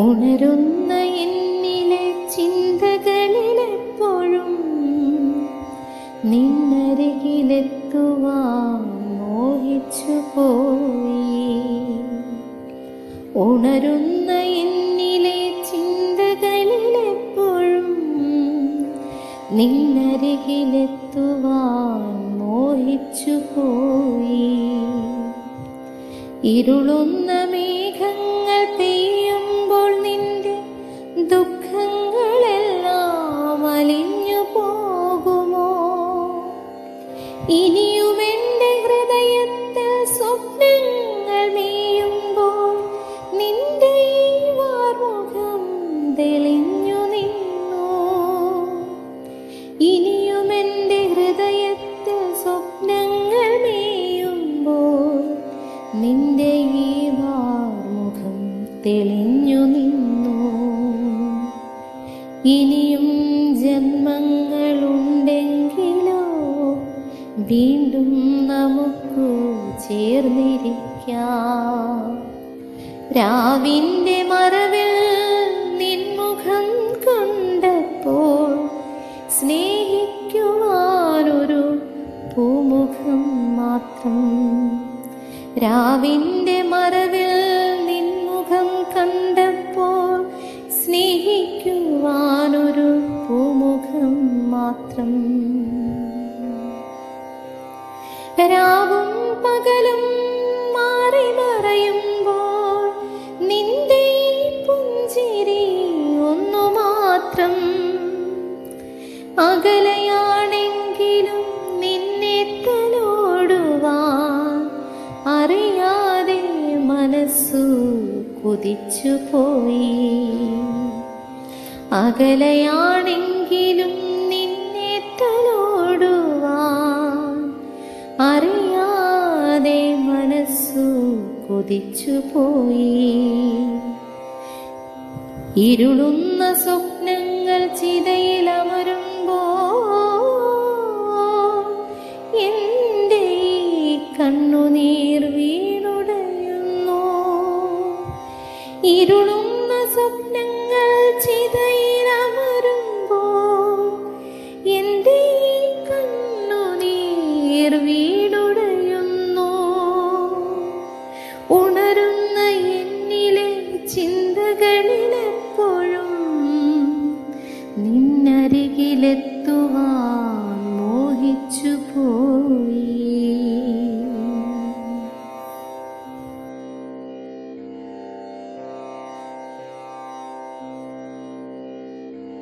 ഉണരുന്ന എന്നിലെ ചിന്തകളിലെപ്പോഴും നിന്നരികിലെത്തുവാൻ മോഹിച്ചു പോയി. ഉണരുന്ന എന്നിലെ ചിന്തകളിലെപ്പോഴും നിന്നരികിലെത്തുവാൻ മോഹിച്ചു പോയി. ഇരുളുന്ന മേഘങ്ങൾ പെയ്യുമ്പോൾ നിന്റെ ദുഃഖങ്ങളെല്ലാം അലിഞ്ഞു പോകുമോ? ഇനിയും എൻ്റെ ഹൃദയത്തിൽ സ്വപ്നങ്ങൾ മേയുമ്പോൾ നിന്റെ ഈ വാർമുഖം തെളിഞ്ഞു നിന്നു. ഇനിയും എൻ്റെ ഹൃദയത്തിൽ സ്വപ്നങ്ങൾ മേയുമ്പോൾ നിന്റെ ഈ വാർമുഖം തെളിഞ്ഞു നിന്നു. ഇനിയും ജന്മങ്ങളുണ്ടെങ്കിലോ വീണ്ടും നമുക്ക് ചേർന്നിരിക്കാം. രാവിന്റെ മറവിൽ നിൻമുഖം കണ്ടപ്പോൾ സ്നേഹിക്കുവാനൊരു പൂമുഖം മാത്രം. രാവിന്റെ മറവിൽ നിൻമുഖം കണ്ടപ്പോൾ സ്നേഹിക്കുവാനൊരു പൂമുഖം മാത്രം. രാവും പകലും മാറി മറയുമ്പോൾ നിന്റെ പുഞ്ചിരി ഒന്നു മാത്രം. അകലെയാണെങ്കിലും നിന്നെ തലോടുവാൻ അറിയാതെ മനസ്സു കുതിച്ചു പോയി. അകലെയാണെങ്കിലും നിന്നെ തലോടുവാൻ അറിയാതെ മനസ്സു കൊതിച്ചു പോയി. ഇരുളുന്ന സ്വപ്നങ്ങൾ ചിതയെ